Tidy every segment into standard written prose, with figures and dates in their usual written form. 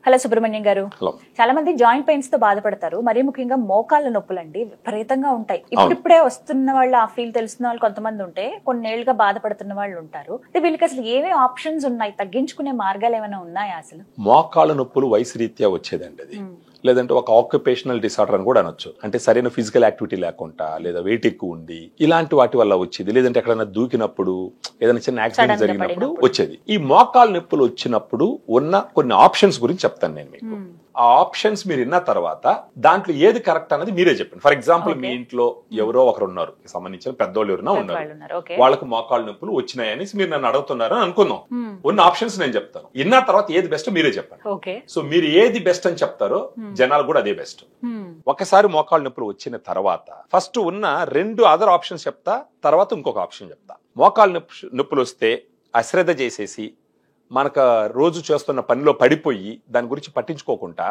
Hello Subrahmanyam గారు. Hello. చాలా మంది జాయింట్ పెయిన్స్ తో బాధపడతారు, మరీ ముఖ్యంగా మోకాళ్ళ నొప్పులండి విపరీతంగా ఉంటాయి. ఇప్పుడిప్పుడే వస్తున్న వాళ్ళు, ఆ ఫీల్ తెలుస్తున్న వాళ్ళు కొంతమంది ఉంటే, కొన్నేళ్లుగా బాధపడుతున్న వాళ్ళు ఉంటారు. వీళ్ళకి అసలు ఏమేమి ఆప్షన్స్ ఉన్నాయి, తగ్గించుకునే మార్గాలు ఏమైనా ఉన్నాయా? అసలు మోకాళ్ళ నొప్పులు వయసు రీత్యా వచ్చేదండి అది, లేదంటే ఒక ఆక్యుపేషనల్ డిసార్డర్ అని కూడా అనొచ్చు. అంటే సరైన ఫిజికల్ యాక్టివిటీ లేకుండా, లేదా వెయిట్ ఎక్కువ ఉండి, ఇలాంటి వాటి వల్ల వచ్చేది. లేదంటే ఎక్కడైనా దూకినప్పుడు, ఏదైనా చిన్న యాక్సిడెంట్ జరిగినప్పుడు వచ్చేది. ఈ మోకాళ్ళ నొప్పులు వచ్చినప్పుడు ఉన్న కొన్ని ఆప్షన్స్ గురించి చెప్తాను నేను మీకు. ఆ ఆప్షన్స్ మీరు విన్న తర్వాత దాంట్లో ఏది కరెక్ట్ అనేది మీరే చెప్పండి. ఫర్ ఎగ్జాంపుల్, మీ ఇంట్లో ఎవరో ఒకరు ఉన్నారు, సంబంధించిన పెద్దోళ్ళు ఎవరైనా ఉన్నారు, వాళ్ళకి మోకాళ్ళ నొప్పులు వచ్చినాయని మీరు నన్ను అడుగుతున్నారు అని అనుకుందాం. ఉన్న ఆప్షన్స్ నేను చెప్తాను, విన్న తర్వాత ఏది బెస్ట్ మీరే చెప్పండి. సో మీరు ఏది బెస్ట్ అని చెప్తారో జనాలు కూడా అదే బెస్ట్. ఒకసారి మోకాళ్ళ నొప్పులు వచ్చిన తర్వాత ఫస్ట్ ఉన్న 2 అదర్ ఆప్షన్స్ చెప్తా, తర్వాత ఇంకొక ఆప్షన్ చెప్తా. మోకాళ్ళ నొప్పులు వస్తే అశ్రద్ధ చేసేసి, మనకు రోజు చేస్తున్న పనిలో పడిపోయి దాని గురించి పట్టించుకోకుండా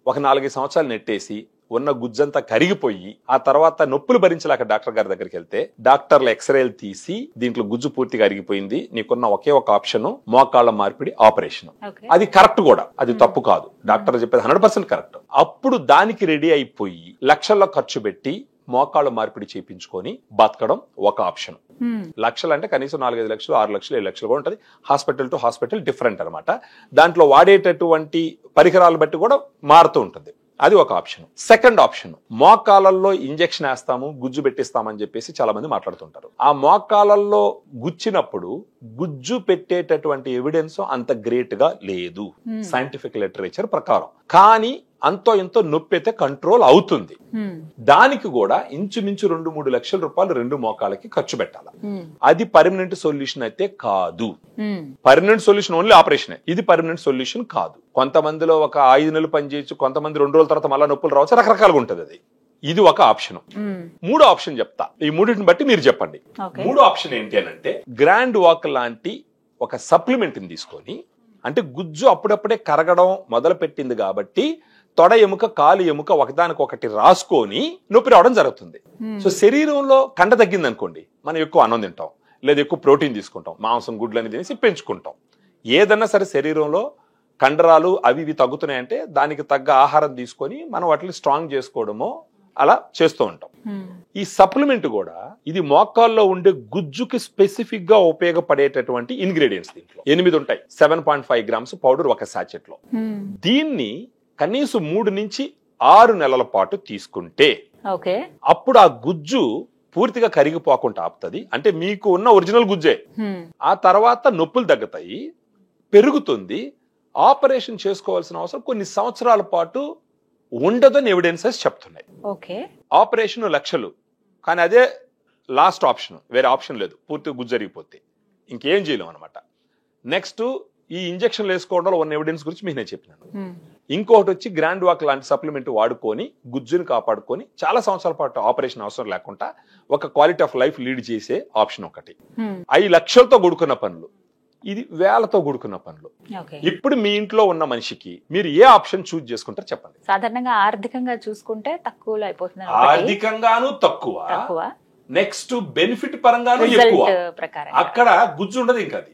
ఒక 4-5 సంవత్సరాలు నెట్టేసి ఉన్న గుజ్జంతా కరిగిపోయి, ఆ తర్వాత నొప్పులు భరించలేక డాక్టర్ గారి దగ్గరికి వెళ్తే డాక్టర్లు ఎక్స్రేలు తీసి దీంట్లో గుజ్జు పూర్తిగా అరిగిపోయింది, నీకున్న ఒకే ఒక ఆప్షన్ మోకాళ్ళ మార్పిడి ఆపరేషన్. అది కరెక్ట్ కూడా, అది తప్పు కాదు, డాక్టర్ చెప్పేది 100% కరెక్ట్. అప్పుడు దానికి రెడీ అయిపోయి లక్షల్లో ఖర్చు పెట్టి మోకాళ్ళ మార్పిడి చేయించుకొని బతకడం ఒక ఆప్షన్. లక్షలు అంటే కనీసం 4-5 లక్షలు, 6 లక్షలు, 7 లక్షలు కూడా ఉంటుంది. హాస్పిటల్ టు హాస్పిటల్ డిఫరెంట్ అనమాట. దాంట్లో వాడేటటువంటి పరికరాలు బట్టి కూడా మారుతూ ఉంటుంది. అది ఒక ఆప్షన్. సెకండ్ ఆప్షన్, మోకాళ్ళల్లో ఇంజెక్షన్ వేస్తాము, గుజ్జు పెట్టిస్తామని చెప్పేసి చాలా మంది మాట్లాడుతుంటారు. ఆ మోకాళ్ళల్లో గుచ్చినప్పుడు గుజ్జు పెట్టేటటువంటి ఎవిడెన్స్ అంత గ్రేట్ గా లేదు సైంటిఫిక్ లిటరేచర్ ప్రకారం. కానీ అంతో ఎంతో నొప్పి అయితే కంట్రోల్ అవుతుంది. దానికి కూడా ఇంచుమించు 2-3 లక్షల రూపాయలు 2 మోకాళ్ళకి ఖర్చు పెట్టాలి. అది పర్మనెంట్ సొల్యూషన్ అయితే కాదు. Permanent solution only operation. ఇది పర్మనెంట్ సొల్యూషన్ కాదు. కొంతమందిలో ఒక 5 నెలలు పని చేయొచ్చు, కొంతమంది 2 రోజుల తర్వాత మళ్ళీ నొప్పులు రావచ్చు, రకరకాలుగా ఉంటది అది. ఇది ఒక ఆప్షన్. 3వ ఆప్షన్ చెప్తా, ఈ మూడింటిని బట్టి మీరు చెప్పండి. 3వ ఆప్షన్ ఏంటి అని అంటే, గ్రాండ్ వాక్ లాంటి ఒక సప్లిమెంట్ ని తీసుకొని, అంటే గుజ్జు అప్పుడప్పుడే కరగడం మొదలు పెట్టింది కాబట్టి తొడ ఎముక, కాలు ఎముక ఒకదానికొకటి రాసుకొని నొప్పి రావడం జరుగుతుంది. సో శరీరంలో కండ తగ్గింది అనుకోండి, మనం ఎక్కువ అన్నం తింటాం, లేదా ఎక్కువ ప్రోటీన్ తీసుకుంటాం, మాంసం, గుడ్లని తినేసి పెంచుకుంటాం. ఏదన్నా సరే శరీరంలో కండరాలు అవి ఇవి తగ్గుతున్నాయంటే దానికి తగ్గ ఆహారం తీసుకొని మనం వాటిని స్ట్రాంగ్ చేసుకోవడమో అలా చేస్తూ ఉంటాం. ఈ సప్లిమెంట్ కూడా ఇది మోకాల్లో ఉండే గుజ్జుకి స్పెసిఫిక్ గా ఉపయోగపడేటటువంటి ఇంగ్రీడియంట్స్ దీంట్లో 8 ఉంటాయి. 7.5 గ్రామ్స్ పౌడర్ ఒక సాచెట్ లో. దీన్ని కనీసం 3 నుంచి 6 నెలల పాటు తీసుకుంటే అప్పుడు ఆ గుజ్జు పూర్తిగా కరిగిపోకుండా ఆపుతుంది. అంటే మీకు ఉన్న ఒరిజినల్ గుజ్జే. ఆ తర్వాత నొప్పులు తగ్గుతాయి, పెరుగుతుంది. ఆపరేషన్ చేసుకోవాల్సిన అవసరం కొన్ని సంవత్సరాల పాటు ఉండదని ఎవిడెన్సెస్ చెప్తున్నాయి. ఆపరేషన్ లక్షలు, కానీ అదే లాస్ట్ ఆప్షన్, వేరే ఆప్షన్ లేదు. పూర్తిగా గుజ్జు జరిగిపోతే ఇంకేం చేయలేం అనమాట. నెక్స్ట్, ఈ ఇంజక్షన్లు వేసుకోవడంలో ఉన్న ఎవిడెన్స్ గురించి మీకు నేను చెప్పినాను. ఇంకోటి వచ్చి గ్రాండ్ వాక్ లాంటి సప్లిమెంట్ వాడుకొని గుజ్జుని కాపాడుకొని చాలా సంవత్సరాల పాటు ఆపరేషన్ అవసరం లేకుండా ఒక క్వాలిటీ ఆఫ్ లైఫ్ లీడ్ చేసే ఆప్షన్ ఒకటి. 5 లక్షలతో కూడుకున్న పనులు, ఇది వేలతో కూడుకున్న పనులు. ఇప్పుడు మీ ఇంట్లో ఉన్న మనిషికి మీరు ఏ ఆప్షన్ చూజ్ చేసుకుంటారు చెప్పండి. సాధారణంగా ఆర్థికంగా చూసుకుంటే తక్కువలో అయిపోతుంది. ఆర్థికంగాను తక్కువ, నెక్స్ట్ బెనిఫిట్ పరంగాను ఎక్కువ. అక్కడ గుజ్జు ఉండదు. ఇంకా అది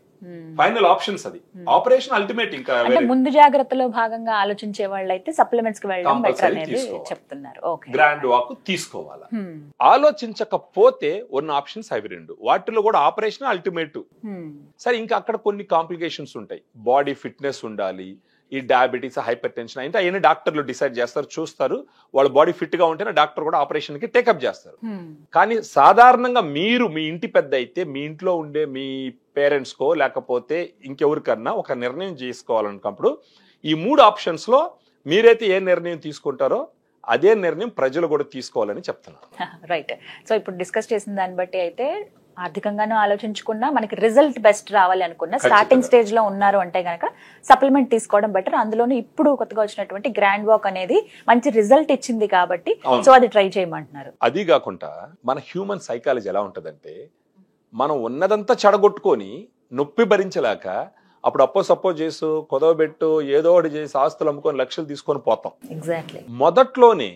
ఫైనల్ ఆప్షన్స్. అది ఆపరేషన్ అల్టిమేట్. ఇంకా ముందు జాగ్రత్తలో భాగంగా ఆలోచించే వాళ్ళు అయితే సప్లిమెంట్స్ కి వెళ్ళడం బెటర్ అనేది చెప్తున్నారు. గ్రాండ్ వాక్ తీసుకోవాలా. ఆలోచించకపోతే ఉన్న ఆప్షన్స్ అవి 2. వాటిలో కూడా ఆపరేషన్ అల్టిమేట్. సరే, ఇంకా అక్కడ కొన్ని కాంప్లికేషన్స్ ఉంటాయి. బాడీ ఫిట్నెస్ ఉండాలి. ఈ డయాబెటీస్, హైపర్ టెన్షన్ అయితే అయినా డాక్టర్లు డిసైడ్ చేస్తారు, చూస్తారు. వాళ్ళ బాడీ ఫిట్ గా ఉంటేనే డాక్టర్ కూడా ఆపరేషన్ కి టేకప్ చేస్తారు. కానీ సాధారణంగా మీరు మీ ఇంటి పెద్ద అయితే మీ ఇంట్లో ఉండే మీ పేరెంట్స్ కో లేకపోతే ఇంకెవరికన్నా ఒక నిర్ణయం చేసుకోవాలనుకున్నప్పుడు ఈ 3 ఆప్షన్స్ లో మీరైతే ఏ నిర్ణయం తీసుకుంటారో అదే నిర్ణయం ప్రజలు కూడా తీసుకోవాలని చెప్తున్నారు. రైట్. సో ఇప్పుడు డిస్కస్ చేసిన దాన్ని బట్టి అయితే ఆర్థికంగానూ ఆలోచించుకున్నా, మనకి రిజల్ట్ బెస్ట్ రావాలి అనుకున్నా, స్టార్టింగ్ స్టేజ్ లో ఉన్నారు అంటే గనక సప్లిమెంట్ తీసుకోవడం బెటర్. అందులోనూ ఇప్పుడు కొత్తగా వచ్చినటువంటి గ్రాండ్ వాక్ అనేది మంచి రిజల్ట్ ఇచ్చింది కాబట్టి సో అది ట్రై చేయమంటున్నారు. అది కాకుండా మన హ్యూమన్ సైకాలజీ ఎలా ఉంటదంటే, మనం ఉన్నదంతా చెడగొట్టుకొని నొప్పి భరించలేక అప్పుడు అప్పో సపోజ్ చేసు కొదవబెట్టు ఏదో ఒకటి చేసి ఆస్తులు అమ్ముకొని లక్షలు తీసుకొని పోతాం. ఎగ్జాక్ట్లీ. మొదట్లోనే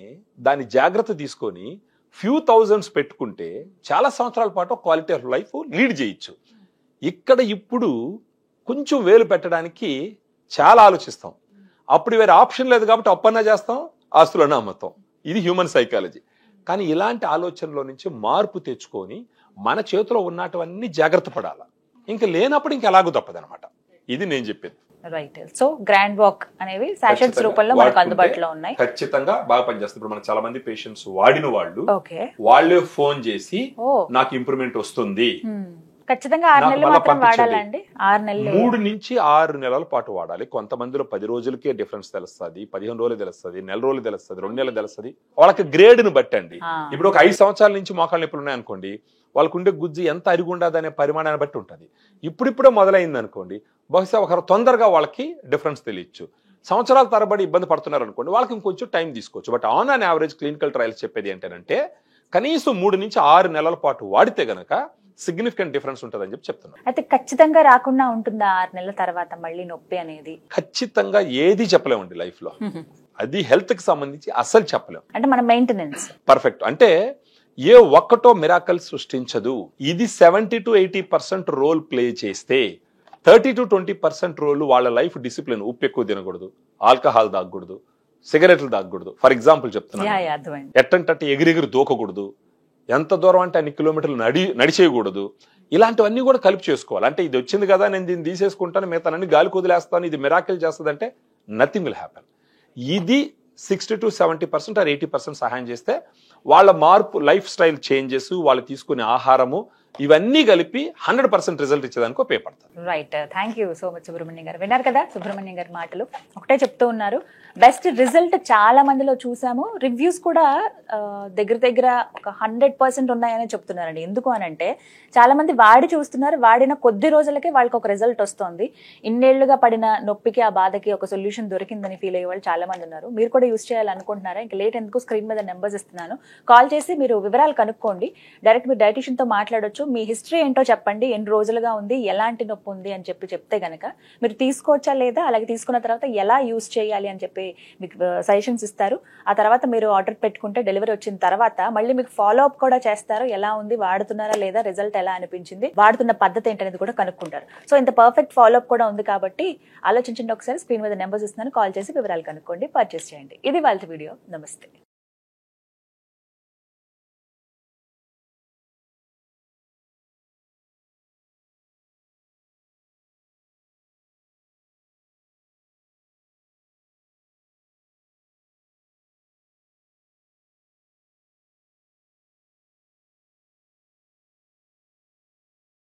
దాని జాగ్రత్త తీసుకొని ఫ్యూ థౌజండ్స్ పెట్టుకుంటే చాలా సంవత్సరాల పాటు క్వాలిటీ ఆఫ్ లైఫ్ లీడ్ చేయొచ్చు. ఇక్కడ ఇప్పుడు కొంచెం వేలు పెట్టడానికి చాలా ఆలోచిస్తాం. అప్పుడు వేరే ఆప్షన్ లేదు కాబట్టి అప్పన్నా చేస్తాం, ఆస్తులన్నా అమ్ముతాం. ఇది హ్యూమన్ సైకాలజీ. కానీ ఇలాంటి ఆలోచనలో నుంచి మార్పు తెచ్చుకొని మన చేతిలో ఉన్నటువన్నీ జాగ్రత్త పడాలి. ఇంకా లేనప్పుడు ఇంక ఎలాగో తప్పదనమాట. ఇది నేను చెప్పేది. రైట్. సో గ్రాండ్ వాక్ అనేవి సాషెట్స్ రూపంలో మనకు అందుబాటులో ఉన్నాయి. ఖచ్చితంగా బాగా పనిచేస్తుంది. ఇప్పుడు మనకు చాలా మంది పేషెంట్స్ వాడిన వాళ్ళు ఓకే వాళ్ళే ఫోన్ చేసి నాకు ఇంప్రూవ్మెంట్ వస్తుంది, ఖచ్చితంగా 6 నెలలు మాత్రం వాడాలండి. 6 నెలలు 3 నుంచి 6 నెలల పాటు వాడాలి. కొంతమందిలో 10 రోజులకే డిఫరెన్స్ తెలుస్తుంది, 15 రోజులు తెలుస్తుంది, నెల రోజులు తెలుస్తుంది, 2 నెలలు తెలుస్తుంది. వాళ్ళకి గ్రేడ్ ను బట్టండి. ఇప్పుడు ఒక 5 సంవత్సరాల నుంచి మోకాళ్ళ నొప్పులు ఉన్నాయనుకోండి, వాళ్ళకు ఉండే గుజ్జు ఎంత అరిగి ఉండదు అనే పరిమాణాన్ని బట్టి ఉంటుంది. ఇప్పుడిప్పుడే మొదలైంది అనుకోండి, బహుశా ఒకరు తొందరగా వాళ్ళకి డిఫరెన్స్ తెలియచ్చు. సంవత్సరాల తరబడి ఇబ్బంది పడుతున్నారు అనుకోండి, వాళ్ళకి ఇంకొంచెం టైం తీసుకోవచ్చు. But on an average clinical trials చెప్పేది ఏంటంటే కనీసం 3 నుంచి 6 నెలల పాటు వాడితే గనక సిగ్నిఫికెంట్ డిఫరెన్స్ ఉంటుందని చెప్పి చెప్తున్నాను. అయితే ఖచ్చితంగా రాకుండా ఉంటుందా 6 నెలల తర్వాత మళ్ళీ నొప్పి అనేది? ఖచ్చితంగా ఏది చెప్పలేమండి లైఫ్ లో. అది హెల్త్ కి సంబంధించి అసలు చెప్పలేం. అంటే మన మెయింటెనెన్స్ పర్ఫెక్ట్. అంటే ఏ ఒక్కటో మిరాకల్ సృష్టించదు. ఇది 70 to 80% రోల్ ప్లే చేస్తే 30 to 20% రోల్ వాళ్ళ లైఫ్ డిసిప్లిన్. ఉప్పు ఎక్కువ తినకూడదు, ఆల్కహాల్ తాగకూడదు, సిగరెట్లు తాగకూడదు. ఫర్ ఎగ్జాంపుల్ చెప్తున్నాను, ఎట్టంటే ఎగిరెగిరి దూకకూడదు, ఎంత దూరం అంటే అన్ని కిలోమీటర్లు నడిచేయకూడదు. ఇలాంటివన్నీ కూడా కలిపి చేసుకోవాలి. అంటే ఇది వచ్చింది కదా నేను దీన్ని తీసేసుకుంటాను, మిగతానన్నీ గాలి కుదిలేస్తాను, ఇది మిరాకిల్ చేస్తుంది అంటే నథింగ్ విల్ హ్యాపెన్. ఇది 60 to 70% or 80% సహాయం చేస్తే వాళ్ళ మార్పు, లైఫ్ స్టైల్ చేంజెస్, వాళ్ళు తీసుకునే ఆహారము, ఇవన్నీ కలిపి 100% రిజల్ట్ ఇచ్చేదానికి ఉపయోగపడతారు. Right. Thank you so much Subrahmanyam గారు. విన్నారు కదా సుబ్రహ్మణ్యం గారి మాటలు. ఒకటే చెప్తూ ఉన్నారు, బెస్ట్ రిజల్ట్ చాలా మందిలో చూసాము. రివ్యూస్ కూడా దగ్గర ఒక 100% ఉన్నాయని చెప్తున్నారండి. ఎందుకు అని అంటే చాలా మంది వాడి చూస్తున్నారు, వాడిన కొద్ది రోజులకే వాళ్ళకి ఒక రిజల్ట్ వస్తుంది. ఇన్నేళ్లుగా పడిన నొప్పికి, ఆ బాధకి ఒక సొల్యూషన్ దొరికిందని ఫీల్ అయ్యే వాళ్ళు చాలా మంది ఉన్నారు. మీరు కూడా యూస్ చేయాలనుకుంటున్నారా? ఇంకా లేట్ ఎందుకు, స్క్రీన్ మీద నెంబర్స్ ఇస్తున్నాను, కాల్ చేసి మీరు వివరాలు కనుక్కోండి. డైరెక్ట్ మీరు డైటీషియన్ తో మాట్లాడొచ్చు. మీ హిస్టరీ ఏంటో చెప్పండి, ఎన్ని రోజులుగా ఉంది, ఎలాంటి నొప్పి ఉంది అని చెప్తే గనక మీరు తీసుకోవచ్చా లేదా, అలాగే తీసుకున్న తర్వాత ఎలా యూస్ చేయాలి అని చెప్పి మీకు సజెషన్స్ ఇస్తారు. ఆ తర్వాత మీరు ఆర్డర్ పెట్టుకుంటే డెలివరీ వచ్చిన తర్వాత మళ్ళీ మీకు ఫాలో అప్ కూడా చేస్తారు. ఎలా ఉంది, వాడుతున్నారా లేదా, రిజల్ట్ ఎలా అనిపించింది, వాడుతున్న పద్ధతి ఏంటనేది కూడా కనుక్కుంటారు. సో ఇంత పర్ఫెక్ట్ ఫాలో అప్ కూడా ఉంది కాబట్టి ఆలోచించండి ఒకసారి. స్క్రీన్ మీద నెంబర్స్ ఇస్తున్నాను, కాల్ చేసి వివరాలు కనుక్కోండి, పర్చేస్ చేయండి. ఇది వాళ్ళ వీడియో. నమస్తే.